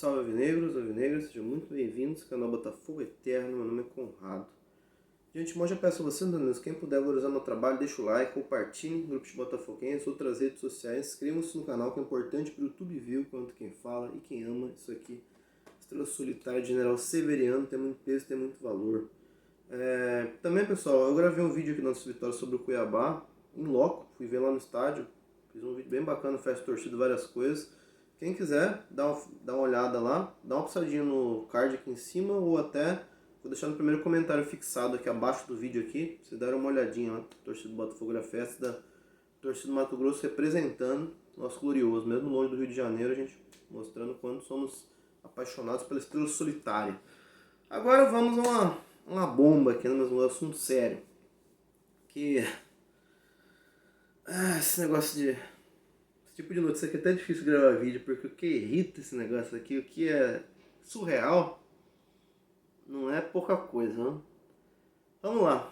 Salve alvinegros, alvinegras, sejam muito bem-vindos ao canal Botafogo Eterno, meu nome é Conrado. De antemão já peço a você, quem puder valorizar meu trabalho, deixa o like, compartilhe, grupos de botafoguenses, outras redes sociais, inscrevam-se no canal que é importante para o YouTube ver quanto quem fala e quem ama isso aqui. Estrela Solitária de General Severiano tem muito peso, tem muito valor. Também, pessoal, eu gravei um vídeo aqui na nossa vitória sobre o Cuiabá, em loco, fui ver lá no estádio, fiz um vídeo bem bacana, festa torcida, várias coisas. Quem quiser, dá uma olhada lá, dá uma passadinha no card aqui em cima ou até vou deixar no primeiro comentário fixado aqui abaixo do vídeo aqui, pra vocês darem uma olhadinha lá, torcida do Botafogo da festa da torcida do Mato Grosso representando o nosso glorioso, mesmo longe do Rio de Janeiro, a gente mostrando quanto somos apaixonados pela Estrela Solitária. Agora vamos a uma bomba aqui, mas um assunto sério, que esse negócio de tipo de notícia aqui é até difícil gravar vídeo, porque o que irrita esse negócio aqui, o que é surreal, não é pouca coisa, não? Vamos lá,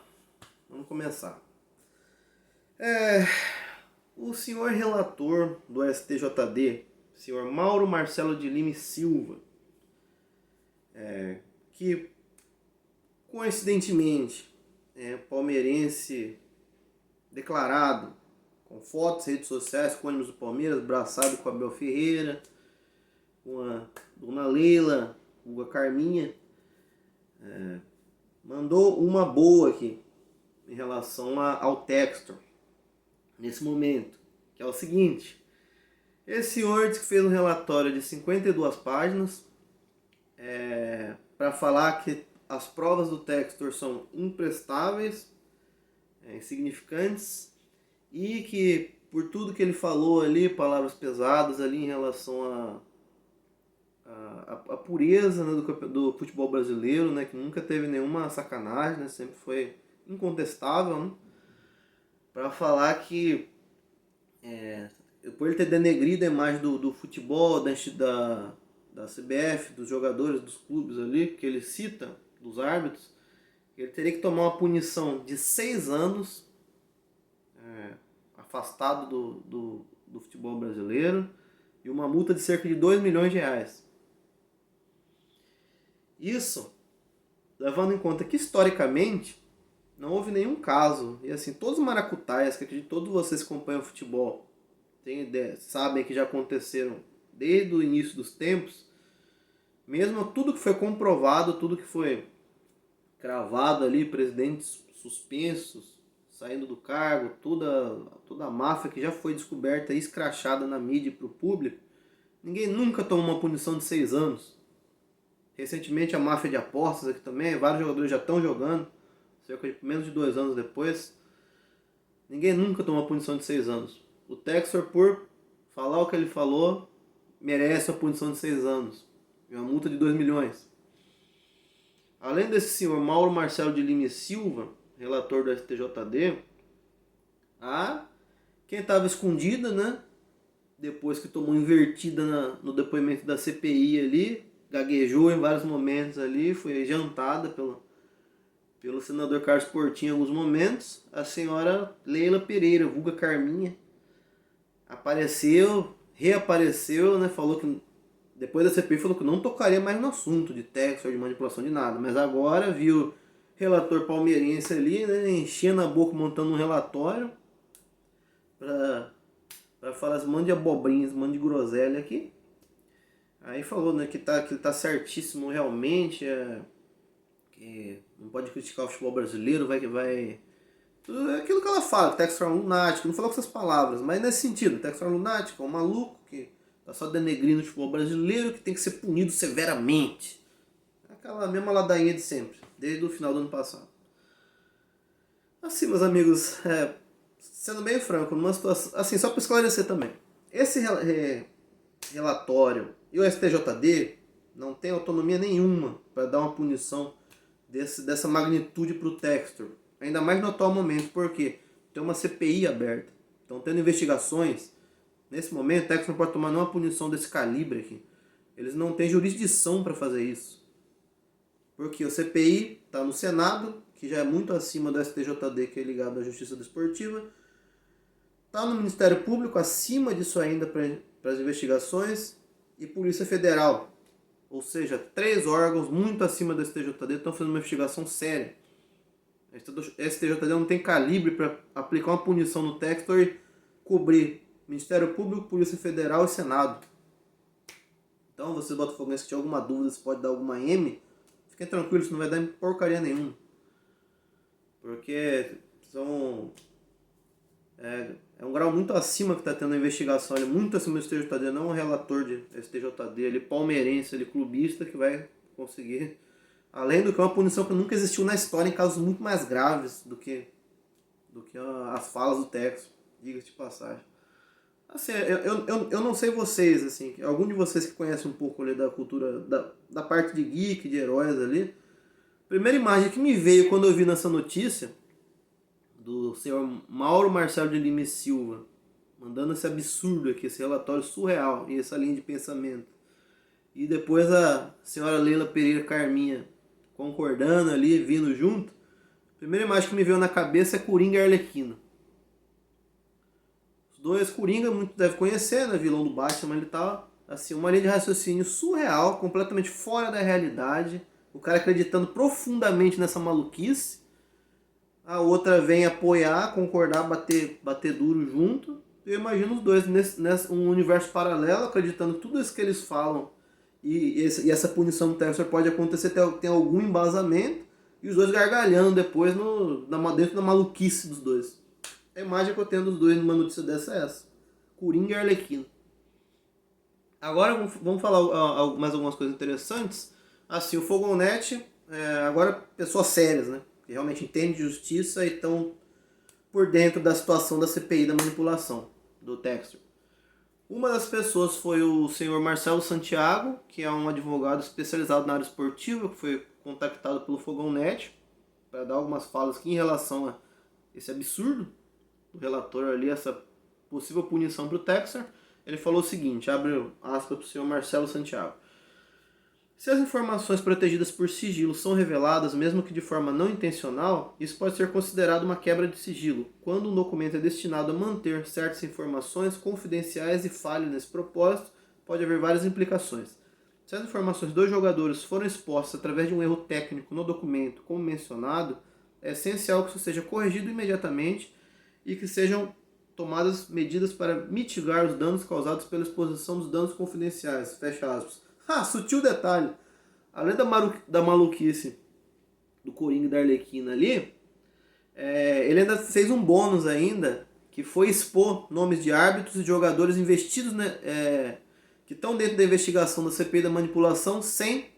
vamos começar. O senhor relator do STJD, senhor Mauro Marcelo de Lima e Silva, que coincidentemente é palmeirense declarado, com fotos, redes sociais, com ônibus do Palmeiras, abraçado com a Abel Ferreira, com a dona Leila, com a Carminha, mandou uma boa aqui em relação ao Textor, nesse momento, que é o seguinte: esse senhor disse que fez um relatório de 52 páginas para falar que as provas do Textor são imprestáveis, insignificantes, e que por tudo que ele falou ali, palavras pesadas ali em relação à pureza, né, do futebol brasileiro, né, que nunca teve nenhuma sacanagem, né, sempre foi incontestável, né, para falar que por ele ter denegrido a imagem do futebol, da CBF, dos jogadores, dos clubes ali, que ele cita, dos árbitros, ele teria que tomar uma punição de 6 anos afastado do futebol brasileiro e uma multa de cerca de 2 milhões de reais. Isso levando em conta que historicamente não houve nenhum caso, e assim, todos os maracutaias, que acredito que todos vocês que acompanham o futebol têm ideia, sabem que já aconteceram desde o início dos tempos, mesmo tudo que foi comprovado, tudo que foi cravado ali, presidentes suspensos, saindo do cargo, toda a máfia que já foi descoberta e escrachada na mídia e para o público, ninguém nunca tomou uma punição de 6 anos. Recentemente a máfia de apostas aqui também, vários jogadores já estão jogando, cerca de menos de 2 anos depois. Ninguém nunca tomou uma punição de 6 anos. O Textor, por falar o que ele falou, merece a punição de 6 anos e uma multa de 2 milhões. Além desse senhor Mauro Marcelo de Lima e Silva, relator do STJD, quem estava escondida, né? Depois que tomou invertida no depoimento da CPI ali, gaguejou em vários momentos ali, foi jantada pelo senador Carlos Portinho em alguns momentos, a senhora Leila Pereira, vulga Carminha, reapareceu, né? Falou que depois da CPI falou que não tocaria mais no assunto de Textor, de manipulação de nada, mas agora viu relator palmeirense ali, né, enchendo a boca, montando um relatório para falar esse monte de abobrinhas, um monte de groselha aqui. Aí falou, né, que tá certíssimo realmente, que não pode criticar o futebol brasileiro, vai tudo aquilo que ela fala, que o Textor é um lunático, não falou com essas palavras, mas nesse sentido, o Textor é um lunático, é um maluco que tá só denegrindo o futebol brasileiro, que tem que ser punido severamente. Aquela mesma ladainha de sempre, desde o final do ano passado. Assim, meus amigos, sendo bem franco, numa situação, assim, só para esclarecer também, esse relatório e o STJD não tem autonomia nenhuma para dar uma punição dessa magnitude para o Textor, ainda mais no atual momento, porque tem uma CPI aberta, estão tendo investigações. Nesse momento, o Textor não pode tomar nenhuma punição desse calibre aqui. Eles não têm jurisdição para fazer isso. Porque o CPI está no Senado, que já é muito acima do STJD, que é ligado à Justiça Desportiva. Está no Ministério Público, acima disso ainda para as investigações. E Polícia Federal. Ou seja, 3 órgãos muito acima do STJD estão fazendo uma investigação séria. A STJD não tem calibre para aplicar uma punição no Textor e cobrir Ministério Público, Polícia Federal e Senado. Então, vocês botafoguenses que tiverem alguma dúvida se pode dar alguma M, fiquem tranquilos, isso não vai dar porcaria nenhuma. Porque é um grau muito acima que está tendo a investigação, ele muito acima do STJD, não um relator de STJD, ele palmeirense, ele clubista que vai conseguir, além do que é uma punição que nunca existiu na história em casos muito mais graves do que as falas do Textor, diga-se de passagem. Assim, eu não sei vocês, assim, algum de vocês que conhecem um pouco ali da cultura, da parte de geek, de heróis ali, a primeira imagem que me veio quando eu vi nessa notícia do senhor Mauro Marcelo de Lima e Silva, mandando esse absurdo aqui, esse relatório surreal e essa linha de pensamento. E depois a senhora Leila Pereira Carminha concordando ali, vindo junto. A primeira imagem que me veio na cabeça é Coringa e Arlequina. Os dois, Coringa, muito deve conhecer, né? Vilão do Batman, ele tá assim, uma linha de raciocínio surreal, completamente fora da realidade. O cara acreditando profundamente nessa maluquice. A outra vem apoiar, concordar, bater duro junto. Eu imagino os dois nesse um universo paralelo, acreditando que tudo isso que eles falam e essa punição do Textor pode acontecer, tem algum embasamento, e os dois gargalhando depois dentro da maluquice dos dois. A imagem que eu tenho dos dois numa notícia dessa é essa. Coringa e Arlequina. Agora vamos falar mais algumas coisas interessantes. Assim, o Fogonete, agora pessoas sérias, né? Que realmente entendem de justiça e estão por dentro da situação da CPI da manipulação do Textor. Uma das pessoas foi o senhor Marcelo Santiago, que é um advogado especializado na área esportiva, que foi contactado pelo Fogonete para dar algumas falas aqui em relação a esse absurdo do relator ali, essa possível punição para o Textor. Ele falou o seguinte, abre aspas para o senhor Marcelo Santiago. Se as informações protegidas por sigilo são reveladas, mesmo que de forma não intencional, isso pode ser considerado uma quebra de sigilo, quando um documento é destinado a manter certas informações confidenciais e falha nesse propósito, pode haver várias implicações. Se as informações dos jogadores foram expostas através de um erro técnico no documento, como mencionado, é essencial que isso seja corrigido imediatamente e que sejam tomadas medidas para mitigar os danos causados pela exposição dos danos confidenciais. Fecha aspas. Sutil detalhe. Além da maluquice do Coringa e da Arlequina ali, ele ainda fez um bônus ainda, que foi expor nomes de árbitros e jogadores investidos, né, que estão dentro da investigação da CPI da manipulação sem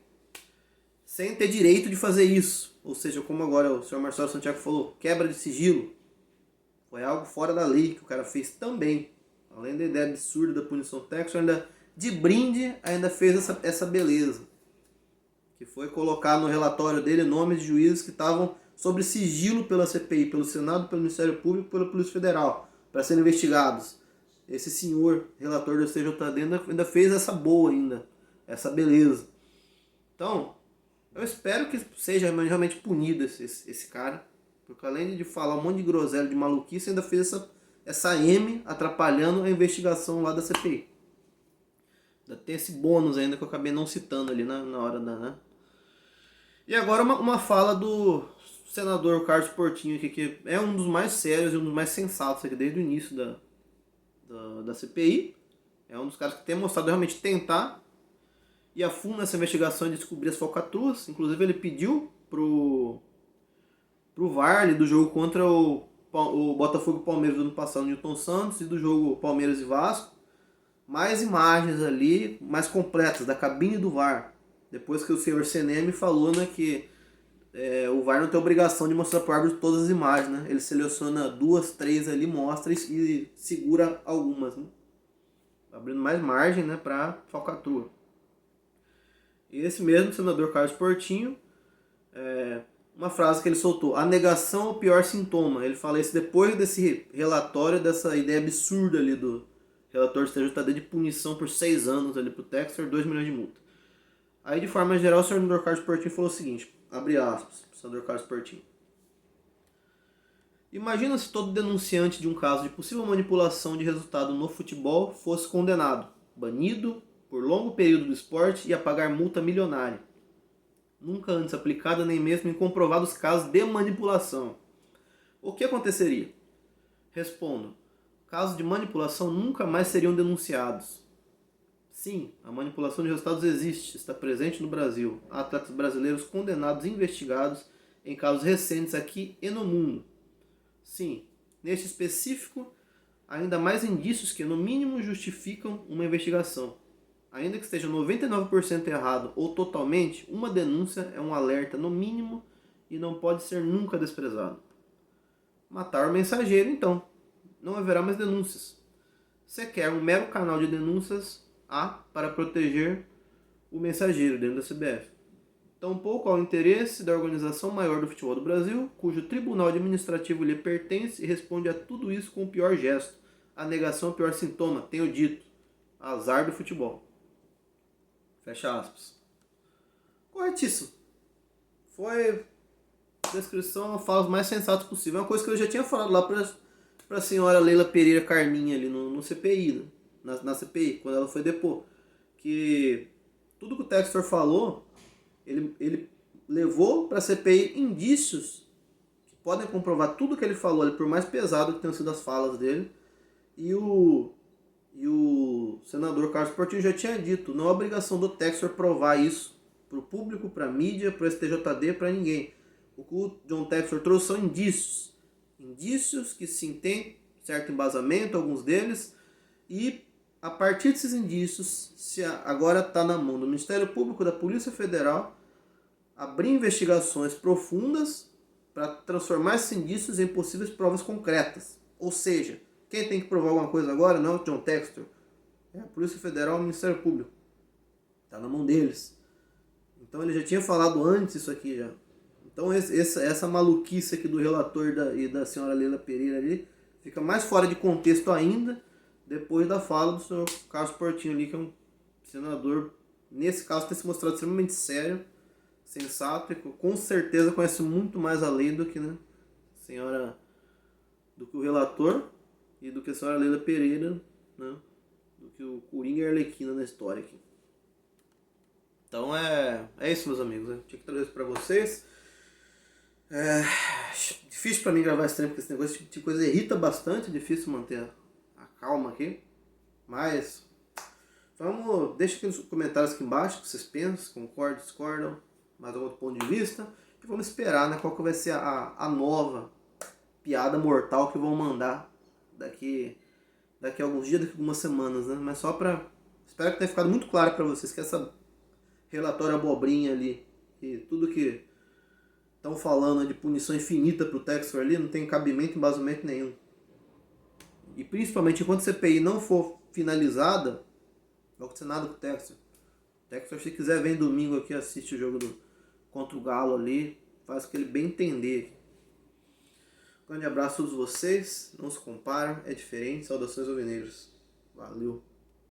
ter direito de fazer isso. Ou seja, como agora o senhor Marcelo Santiago falou, quebra de sigilo. Foi algo fora da lei que o cara fez também. Além da ideia absurda da punição Textor, ainda de brinde ainda fez essa beleza. Que foi colocar no relatório dele nomes de juízes que estavam sob sigilo pela CPI, pelo Senado, pelo Ministério Público e pela Polícia Federal, para serem investigados. Esse senhor, relator do STJD, ainda fez essa boa ainda, essa beleza. Então, eu espero que seja realmente punido esse cara, porque além de falar um monte de groselha, de maluquice, ainda fez essa M atrapalhando a investigação lá da CPI. Ainda tem esse bônus ainda que eu acabei não citando ali na hora da... Né? E agora uma fala do senador Carlos Portinho aqui, que é um dos mais sérios e um dos mais sensatos aqui desde o início da CPI. É um dos caras que tem mostrado realmente tentar ir a fundo nessa investigação e descobrir as falcatruas. Inclusive ele pediu pro VAR ali, do jogo contra o Botafogo e Palmeiras do ano passado, Newton Santos, e do jogo Palmeiras e Vasco, mais imagens ali, mais completas, da cabine do VAR. Depois que o senhor CNM falou, né, que o VAR não tem obrigação de mostrar para o árbitro todas as imagens, né? Ele seleciona 2, 3 ali, mostra e segura algumas, né? Abrindo mais margem, né, para falcatrua. E esse mesmo senador Carlos Portinho, uma frase que ele soltou: a negação é o pior sintoma. Ele fala isso depois desse relatório, dessa ideia absurda ali do relator do TJD de punição por 6 anos ali pro Textor, 2 milhões de multa. Aí, de forma geral, o senador Carlos Portinho falou o seguinte, abre aspas, o senador Carlos Portinho. Imagina se todo denunciante de um caso de possível manipulação de resultado no futebol fosse condenado, banido por longo período do esporte ia pagar multa milionária, nunca antes aplicada nem mesmo em comprovados casos de manipulação. O que aconteceria? Respondo, casos de manipulação nunca mais seriam denunciados. Sim, a manipulação de resultados existe, está presente no Brasil. Há atletas brasileiros condenados e investigados em casos recentes aqui e no mundo. Sim, neste específico, ainda mais indícios que no mínimo justificam uma investigação. Ainda que esteja 99% errado ou totalmente, uma denúncia é um alerta no mínimo e não pode ser nunca desprezado. Matar o mensageiro, então. Não haverá mais denúncias. Você quer um mero canal de denúncias para proteger o mensageiro dentro da CBF. Tampouco ao interesse da organização maior do futebol do Brasil, cujo tribunal administrativo lhe pertence e responde a tudo isso com o pior gesto. A negação é o pior sintoma, tenho dito. Azar do futebol. Fecha aspas. Corretíssimo. Foi descrição, fala os mais sensatos possível. É uma coisa que eu já tinha falado lá para a senhora Leila Pereira Carminha ali no CPI, na CPI, quando ela foi depor. Que tudo que o Textor falou, ele levou para a CPI indícios que podem comprovar tudo que ele falou ali, por mais pesado que tenham sido as falas dele. E o senador Carlos Portinho já tinha dito, não é obrigação do Textor provar isso para o público, para a mídia, para o STJD, para ninguém. O que o John Textor trouxe são indícios. Indícios que sim tem certo embasamento, alguns deles, e a partir desses indícios, se agora está na mão do Ministério Público, da Polícia Federal, abrir investigações profundas para transformar esses indícios em possíveis provas concretas. Ou seja, quem tem que provar alguma coisa agora não é o John Textor, é a Polícia Federal e o Ministério Público. Está na mão deles. Então ele já tinha falado antes isso aqui já. Então essa maluquice aqui do relator e da senhora Leila Pereira ali fica mais fora de contexto ainda depois da fala do senhor Carlos Portinho ali, que é um senador, nesse caso, tem se mostrado extremamente sério, sensato e com certeza conhece muito mais a lei do que, né, do que o relator e do que a senhora Leila Pereira, né, do que o Coringa e a Arlequina na história aqui. Então é isso, meus amigos. Eu tinha que trazer isso pra vocês. É difícil pra mim gravar esse tempo, porque esse negócio de coisa irrita bastante, é difícil manter a calma aqui. Mas deixa aqui nos comentários aqui embaixo o que vocês pensam, concordam, discordam, mais algum outro ponto de vista. E vamos esperar, né, qual que vai ser a nova piada mortal que vão mandar daqui a alguns dias, daqui a algumas semanas, né? Mas só pra... Espero que tenha ficado muito claro pra vocês que essa relatório abobrinha ali e tudo que estão falando de punição infinita pro Textor ali não tem cabimento, embasamento nenhum. E principalmente enquanto a CPI não for finalizada, não vai acontecer nada com o Textor. O Textor, se quiser, vem domingo aqui, assiste o jogo contra o Galo ali, faz o que ele bem entender. Um grande abraço a todos vocês, não se comparam, é diferente, saudações alvinegras. Valeu!